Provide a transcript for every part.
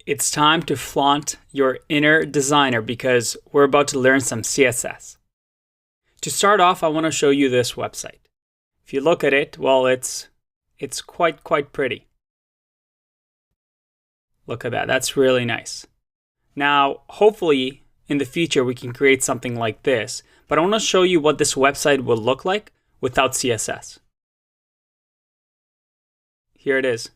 It's time to flaunt your inner designer because we're about to learn some CSS. To start off, I want to show you this website. If you look at it, well, it's quite pretty. Look at that. That's really nice. Now, hopefully, in the future, we can create something like this. But I want to show you what this website will look like without CSS. Here it is.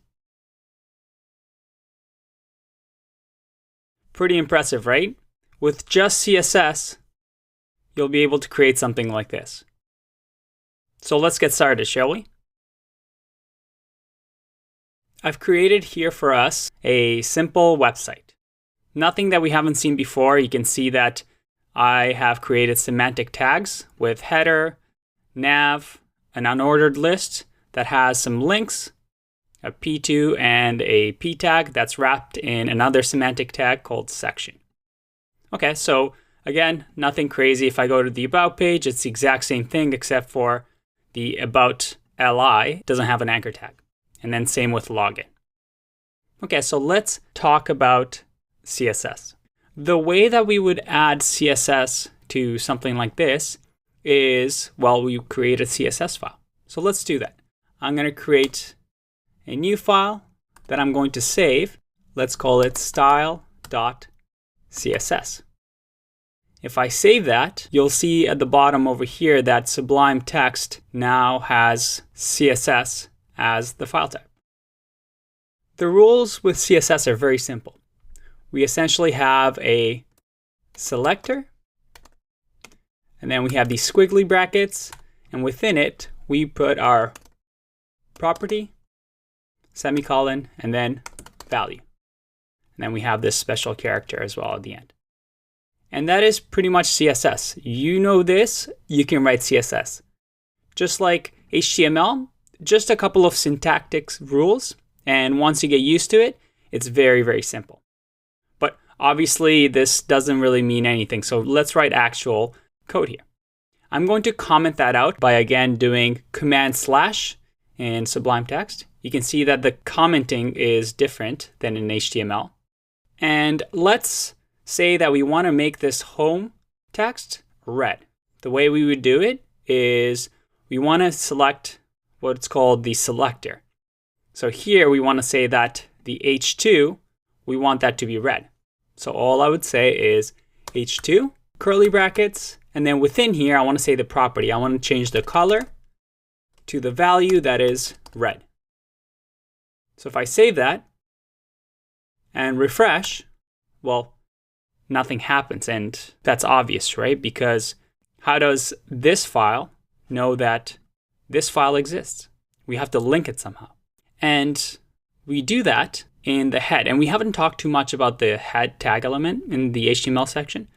Pretty impressive, right? With just CSS, you'll be able to create something like this. So let's get started, shall we? I've created here for us a simple website. Nothing that we haven't seen before. You can see that I have created semantic tags with header, nav, an unordered list that has some links, a P2 and a P tag that's wrapped in another semantic tag called section. Okay, so again, nothing crazy. If I go to the About page, it's the exact same thing except for the About LI doesn't have an anchor tag. And then same with login. Okay, so let's talk about CSS. The way that we would add CSS to something like this is, well, we create a CSS file. So let's do that. I'm going to create a new file that I'm going to save. Let's call it style.css. If I save that, you'll see at the bottom over here that Sublime Text now has CSS as the file type. The rules with CSS are very simple. We essentially have a selector, and then we have these squiggly brackets, and within it, we put our property, semicolon, and then value. And then we have this special character as well at the end. And that is pretty much CSS. You know this, you can write CSS. Just like HTML, just a couple of syntactic rules, and once you get used to it, it's very, very simple. But obviously, this doesn't really mean anything, so let's write actual code here. I'm going to comment that out by, again, doing command / in Sublime Text. You can see that the commenting is different than in HTML. And let's say that we want to make this home text red. The way we would do it is we want to select what's called the selector. So here we want to say that the H2, we want that to be red. So all I would say is H2, curly brackets, and then within here I want to say the property. I want to change the color to the value that is red. So if I save that and refresh, well, nothing happens, and that's obvious, right? Because how does this file know that this file exists? We have to link it somehow. And we do that in the head. And we haven't talked too much about the head tag element in the HTML section.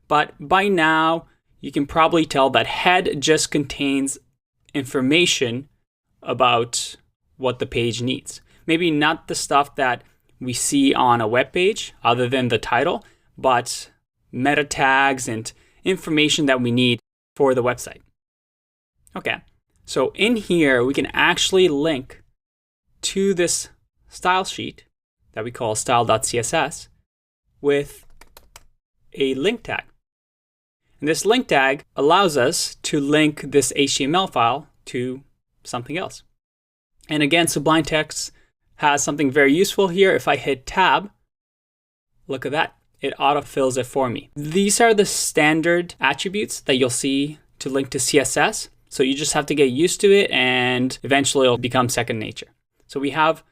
But by now, you can probably tell that head just contains information about what the page needs. Maybe not the stuff that we see on a web page other than the title, but meta tags and information that we need for the website. Okay, so in here, we can actually link to this style sheet that we call style.css with a link tag. And this link tag allows us to link this HTML file to something else. And again, Sublime Text has something very useful here. If I hit tab, look at that. It autofills it for me. These are the standard attributes that you'll see to link to CSS. So you just have to get used to it and eventually it'll become second nature. So we have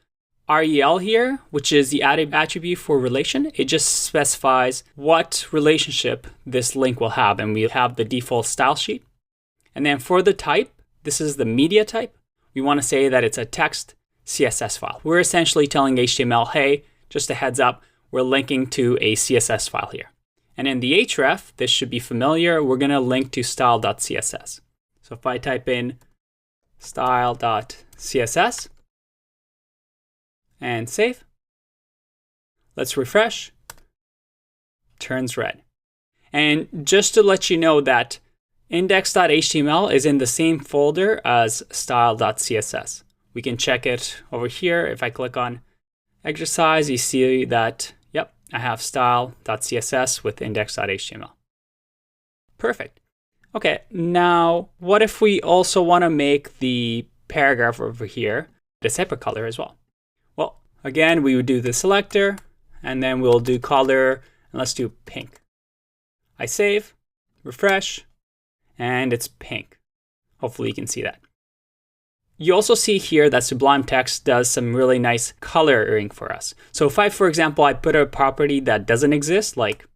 rel here, which is the added attribute for relation. It just specifies what relationship this link will have. And we have the default style sheet. And then for the type, this is the media type. We want to say that it's a text CSS file. We're essentially telling HTML, hey, just a heads up, we're linking to a CSS file here. And in the href, this should be familiar. We're going to link to style.css. So if I type in style.css and save, let's refresh, turns red. And just to let you know that index.html is in the same folder as style.css. We can check it over here. If I click on exercise, you see that, yep, I have style.css with index.html. Perfect. Okay, now what if we also want to make the paragraph over here a separate color as well? Well, again, we would do the selector, and then we'll do color, and let's do pink. I save, refresh, and it's pink. Hopefully you can see that. You also see here that Sublime Text does some really nice coloring for us. So if I, for example, I put a property that doesn't exist, like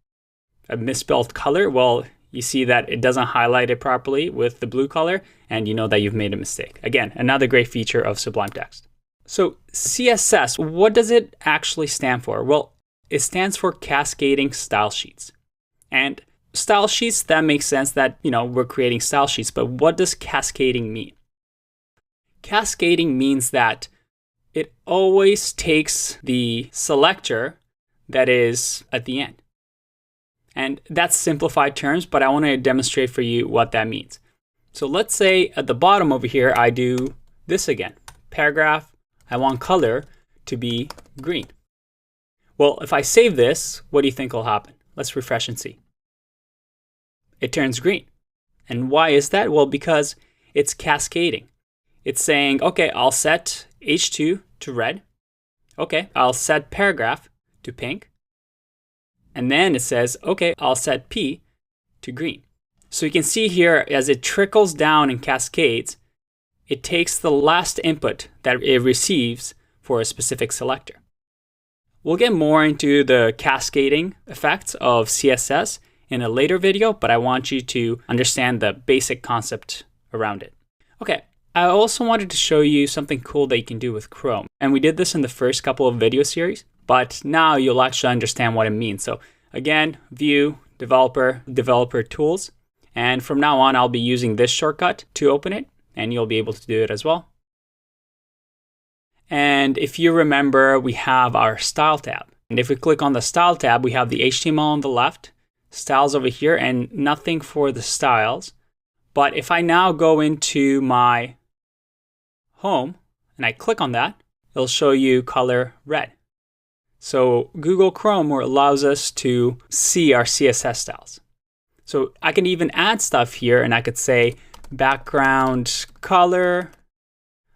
a misspelled color, well, you see that it doesn't highlight it properly with the blue color, and you know that you've made a mistake. Again, another great feature of Sublime Text. So CSS, what does it actually stand for? Well, it stands for Cascading Style Sheets. And style sheets, that makes sense that, we're creating style sheets, but what does cascading mean? Cascading means that it always takes the selector that is at the end. And that's simplified terms, but I want to demonstrate for you what that means. So let's say at the bottom over here, I do this again. Paragraph, I want color to be green. Well, if I save this, what do you think will happen? Let's refresh and see. It turns green. And why is that? Well, because it's cascading. It's saying, okay, I'll set H2 to red. Okay, I'll set paragraph to pink. And then it says, okay, I'll set P to green. So you can see here as it trickles down and cascades, it takes the last input that it receives for a specific selector. We'll get more into the cascading effects of CSS in a later video, but I want you to understand the basic concept around it. Okay, I also wanted to show you something cool that you can do with Chrome. And we did this in the first couple of video series, but now you'll actually understand what it means. So again, View, Developer, Developer Tools. And from now on, I'll be using this shortcut to open it, and you'll be able to do it as well. And if you remember, we have our Style tab. And if we click on the Style tab, we have the HTML on the left, styles over here, and nothing for the styles. But if I now go into my home and I click on that, it'll show you color red. So Google Chrome allows us to see our CSS styles. So I can even add stuff here, and I could say background color,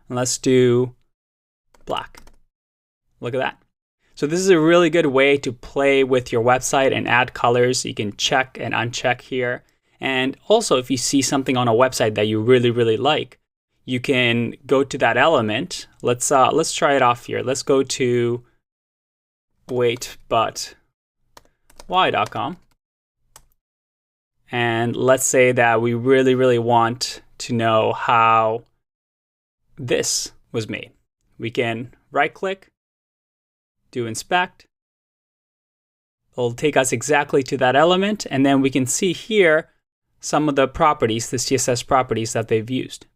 and let's do black. Look at that. So this is a really good way to play with your website and add colors. You can check and uncheck here. And also, if you see something on a website that you really, really like, you can go to that element. Let's try it off here. Let's go to waitbutwhy.com. And let's say that we really, really want to know how this was made. We can right-click, do inspect. It'll take us exactly to that element, and then we can see here some of the properties, the CSS properties that they've used.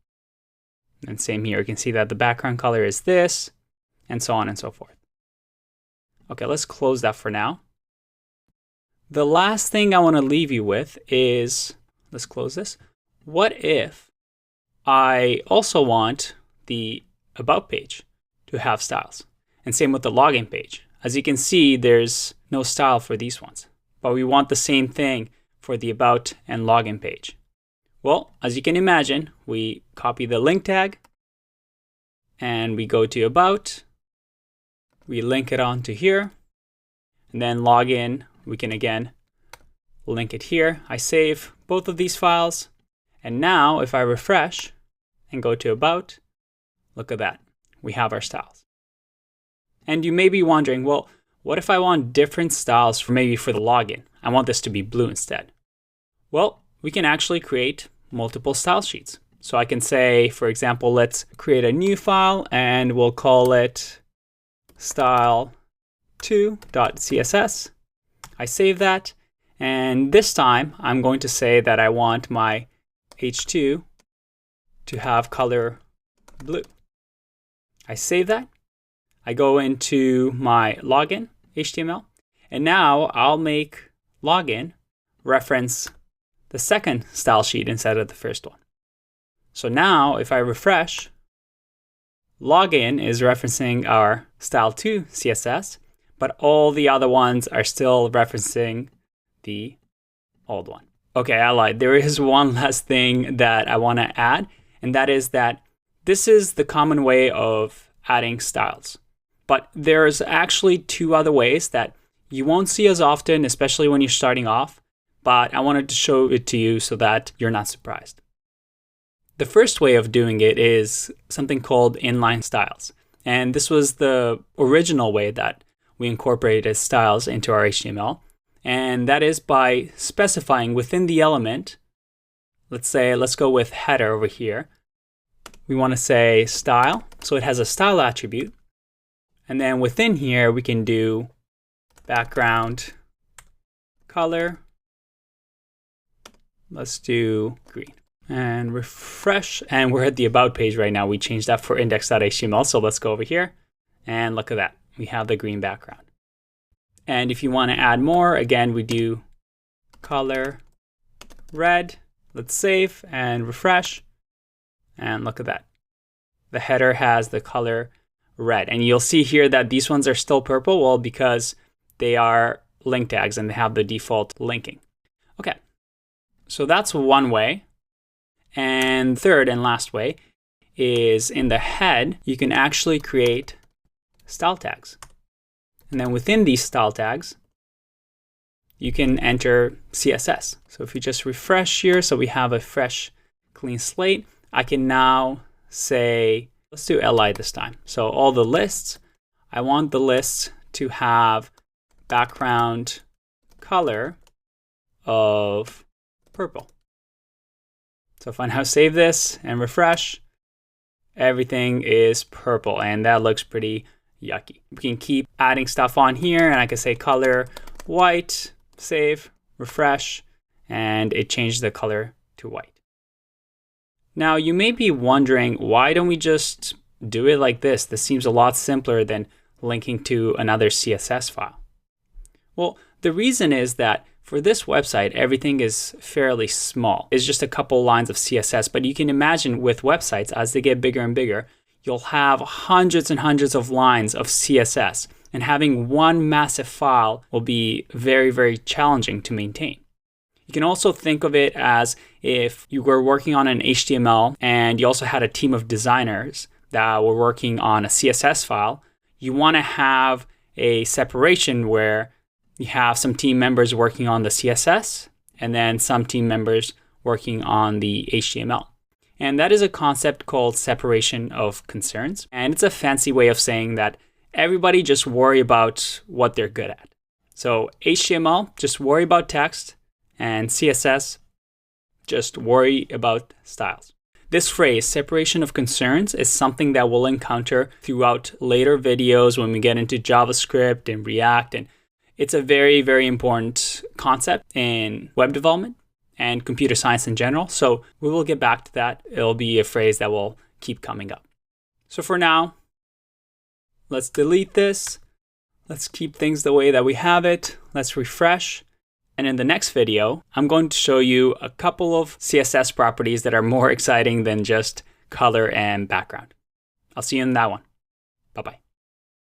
And same here, you can see that the background color is this, and so on and so forth. Okay, let's close that for now. The last thing I want to leave you with is, let's close this. What if I also want the About page to have styles? And same with the login page. As you can see, there's no style for these ones, but we want the same thing for the About and login page. Well, as you can imagine, we copy the link tag and we go to About, we link it onto here, and then login, we can again link it here. I save both of these files, and now if I refresh and go to About, look at that, we have our styles. And you may be wondering, well, what if I want different styles for maybe for the login? I want this to be blue instead. Well, we can actually create multiple style sheets. So I can say, for example, let's create a new file and we'll call it style2.css. I save that. And this time I'm going to say that I want my H2 to have color blue. I save that. I go into my login HTML, and now I'll make login reference the second style sheet instead of the first one. So now if I refresh, login is referencing our style2 CSS, but all the other ones are still referencing the old one. Okay, I lied. There is one last thing that I want to add, and that is that this is the common way of adding styles. But there's actually two other ways that you won't see as often, especially when you're starting off, but I wanted to show it to you so that you're not surprised. The first way of doing it is something called inline styles. And this was the original way that we incorporated styles into our HTML. And that is by specifying within the element, let's go with header over here. We want to say style, so it has a style attribute. And then within here, we can do background color. Let's do green and refresh. And we're at the about page right now. We changed that for index.html. So let's go over here and look at that. We have the green background. And if you want to add more, again, we do color red. Let's save and refresh. And look at that. The header has the color red. And you'll see here that these ones are still purple. Well, because they are link tags and they have the default linking. Okay, so that's one way. And third and last way is in the head, you can actually create style tags. And then within these style tags, you can enter CSS. So if you just refresh here, so we have a fresh, clean slate, I can now say, let's do li this time. So all the lists, I want the lists to have background color of purple. So if I now save this and refresh, everything is purple, and that looks pretty yucky. We can keep adding stuff on here, and I can say color white, save, refresh, and it changed the color to white. Now you may be wondering, why don't we just do it like this? This seems a lot simpler than linking to another CSS file. Well, the reason is that for this website, everything is fairly small. It's just a couple lines of CSS, but you can imagine with websites, as they get bigger and bigger, you'll have hundreds and hundreds of lines of CSS, and having one massive file will be very, very challenging to maintain. You can also think of it as if you were working on an HTML and you also had a team of designers that were working on a CSS file. You want to have a separation where you have some team members working on the CSS and then some team members working on the HTML. And that is a concept called separation of concerns. And it's a fancy way of saying that everybody just worry about what they're good at. So HTML, just worry about text, and CSS, just worry about styles. This phrase, separation of concerns, is something that we'll encounter throughout later videos when we get into JavaScript and React. And it's a very, very important concept in web development and computer science in general. So we will get back to that. It'll be a phrase that will keep coming up. So for now, let's delete this. Let's keep things the way that we have it. Let's refresh. And in the next video, I'm going to show you a couple of CSS properties that are more exciting than just color and background. I'll see you in that one. Bye-bye.